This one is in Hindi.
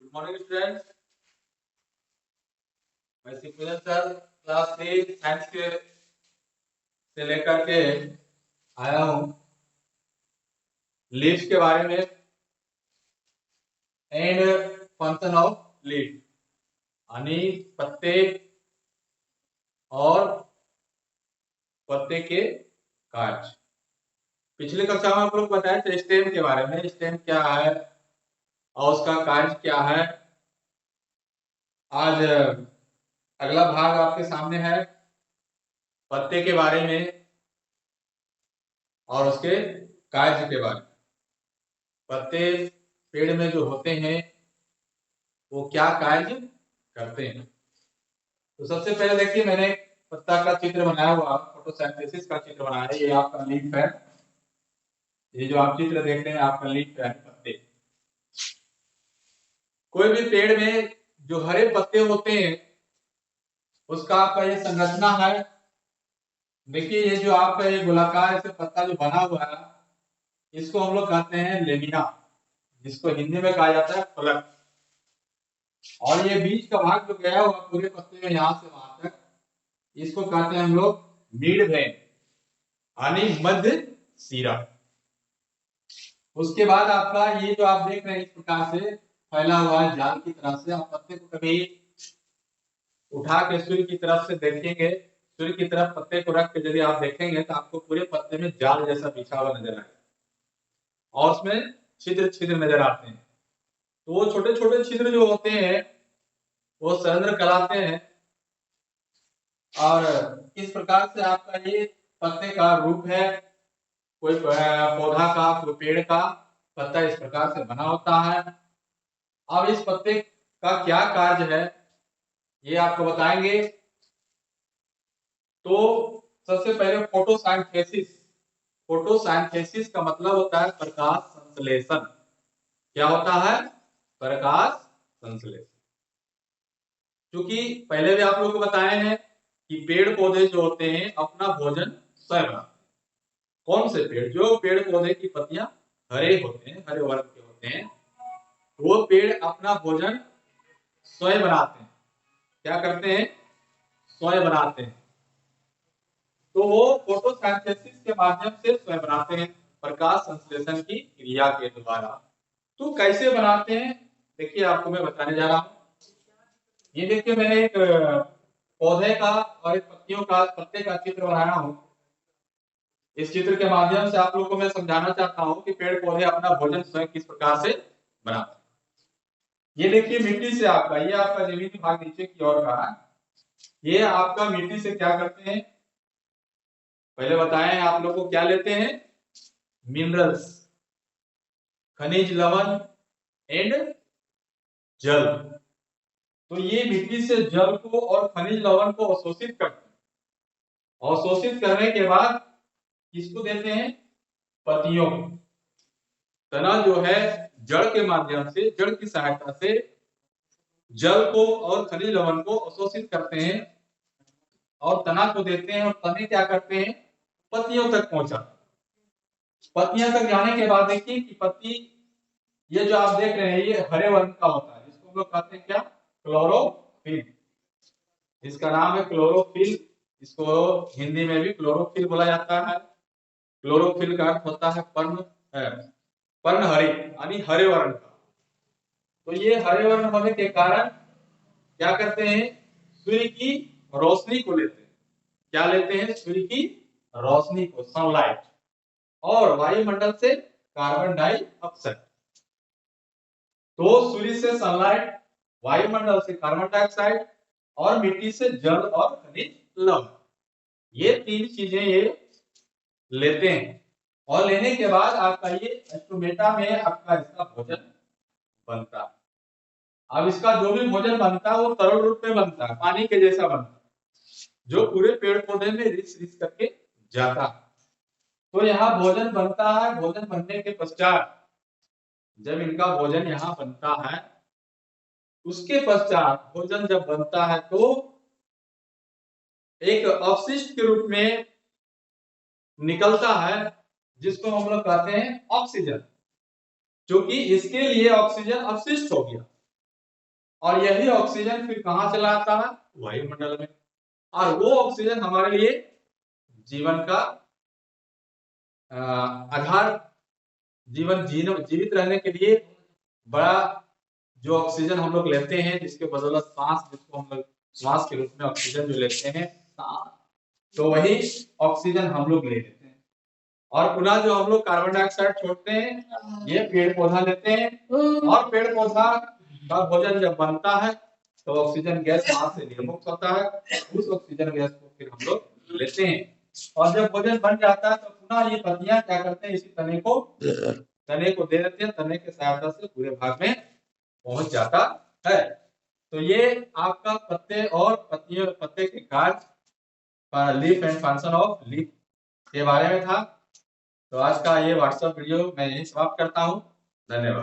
Good morning students. मैं शिवपूजन सर क्लास 3 साइंस के से लेकर के आया हूँ लीव्स के बारे में एंड फंक्शन ऑफ लीव यानी पत्ते और पत्ते के कार्य। पिछले कक्षा में आप लोग बताए थे स्टेम के बारे में, स्टेम क्या है और उसका कार्य क्या है। आज अगला भाग आपके सामने है पत्ते के बारे में और उसके कार्य के बारे में। पत्ते पेड़ में जो होते हैं वो क्या कार्य करते हैं। तो सबसे पहले देखिए, मैंने पत्ता का चित्र बनाया हुआ, फोटोसिंथेसिस का चित्र बनाया है। ये आपका लीफ है, ये जो आप चित्र देख रहे हैं आपका लीफ है, पत्ते। कोई भी पेड़ में जो हरे पत्ते होते हैं उसका आपका ये संरचना है। देखिए, ये जो आपका ये गोलाकार से पत्ता जो बना हुआ है इसको हम लोग कहते हैं लेमिना, जिसको हिंदी में कहा जाता है फलक। और ये बीच का भाग जो गया हुआ पूरे पत्ते में यहां से वहां तक, इसको कहते हैं हम लोग मिड वेन यानी मध्य सिरा। उसके बाद आपका ये जो आप देख रहे हैं इस प्रकार से फैला हुआ है जाल की तरह से। आप पत्ते को कभी उठा के सूर्य की तरफ से देखेंगे, सूर्य की तरफ पत्ते को रख के यदि आप देखेंगे तो आपको पूरे पत्ते में जाल जैसा बिछा हुआ नजर आएगा और उसमें छिद्र छिद्र नजर आते हैं। तो वो छोटे छोटे छिद्र जो होते हैं वो सरंध्र कहलाते हैं। और इस प्रकार से आपका ये पत्ते का रूप है। कोई पौधा का, कोई पेड़ का पत्ता इस प्रकार से बना होता है। अब इस पत्ते का क्या कार्य है ये आपको बताएंगे। तो सबसे पहले फोटोसिंथेसिस। फोटोसिंथेसिस का मतलब होता है प्रकाश संश्लेषण। क्या होता है? प्रकाश संश्लेषण। क्योंकि पहले भी आप लोगों को बताए हैं कि पेड़ पौधे जो होते हैं अपना भोजन स्वयं बनाते हैं। कौन से पेड़? जो पेड़ पौधे की पत्तियां हरे होते हैं, हरे वर्ग के होते हैं, वो पेड़ अपना भोजन स्वयं बनाते हैं। क्या करते हैं? स्वयं बनाते हैं। तो वो फोटोसिंथेसिस के माध्यम से स्वयं बनाते हैं, प्रकाश संश्लेषण की क्रिया के द्वारा। तो कैसे बनाते हैं देखिए, आपको मैं बताने जा रहा हूं। ये देखिए, मैंने एक पौधे का और एक पत्तियों का, पत्ते का चित्र बनाया हूं। इस चित्र के माध्यम से आप लोगों को मैं समझाना चाहता हूं कि पेड़ पौधे अपना भोजन स्वयं किस प्रकार से बनाते हैं। ये देखिए मिट्टी से आपका, ये आपका जमीनी भाग नीचे की ओर का है। ये आपका मिट्टी से क्या करते हैं पहले बताएं आप लोगों को। क्या लेते हैं? मिनरल्स, खनिज लवण एंड जल। तो ये मिट्टी से जल को और खनिज लवण को अवशोषित करते हैं। अवशोषित करने के बाद किसको देते हैं? पत्तियों। तना जो है जड़ के माध्यम से, जड़ की सहायता से जल को और खनिज लवण को अवशोषित करते हैं और तना को देते हैं। और तने क्या करते हैं? पत्तियों तक पहुंचाते हैं। पत्तियां तक जाने के बाद देखिए कि पत्ती, ये जो आप देख रहे हैं ये हरे वर्ग का होता है, जिसको हम लोग कहते हैं क्या? क्लोरोफिल। इसका नाम है क्लोरोफिल। इसको हिंदी में भी क्लोरोफिल बोला जाता है। क्लोरोफिल का अर्थ होता है पर्णहरित यानी हरे वर्ण का। तो ये हरे वर्ण होने के कारण क्या करते हैं? सूर्य की रोशनी को लेते हैं। क्या लेते हैं? सूर्य की रोशनी को, सनलाइट, और वायुमंडल से कार्बन डाइऑक्साइड। तो सूर्य से सनलाइट, वायुमंडल से कार्बन डाइऑक्साइड और मिट्टी से जल और खनिज लवण, ये तीन चीजें ये लेते हैं। और लेने के बाद आपका ये स्टोमेटा में आपका इसका भोजन बनता है। अब इसका जो भी भोजन बनता है वो तरल रूप में बनता है, पानी के जैसा बनता है, जो पूरे पेड़ पौधे में रिस रिस करके जाता है। तो यहाँ भोजन बनता है। भोजन बनने के पश्चात जब इनका भोजन यहाँ बनता है, उसके पश्चात भोजन जब बनता है तो एक अवशिष्ट के रूप में निकलता है, जिसको हम लोग कहते हैं ऑक्सीजन। क्योंकि इसके लिए ऑक्सीजन अपशिष्ट हो गया, और यही ऑक्सीजन फिर कहाँ चला आता है? वायुमंडल में। और वो ऑक्सीजन हमारे लिए जीवन का आधार, जीवित रहने के लिए बड़ा जो ऑक्सीजन हम लोग लेते हैं, जिसके बदौलत सांस, जिसको हम लोग श्वास के रूप में ऑक्सीजन जो लेते हैं, तो वही ऑक्सीजन हम लोग ले लेते हैं। और पुनः जो हम लोग कार्बन डाइऑक्साइड छोड़ते हैं, ये पेड़ पौधा लेते हैं। और पेड़ पौधा का भोजन जब बनता है तो ऑक्सीजन गैस वहां से निर्मुक्त होता है, उस ऑक्सीजन गैस को फिर हम लोग लेते हैं। और जब भोजन बन जाता है तो पुनः ये पत्तियां क्या करते हैं, इसी तने को दे देते हैं, तने की सहायता से पूरे भाग में पहुंच जाता है। तो ये आपका पत्ते और पत्ते के कार्य, leaf and function of leaf के बारे में था। तो आज का ये व्हाट्सएप वीडियो मैं यही समाप्त करता हूँ। धन्यवाद।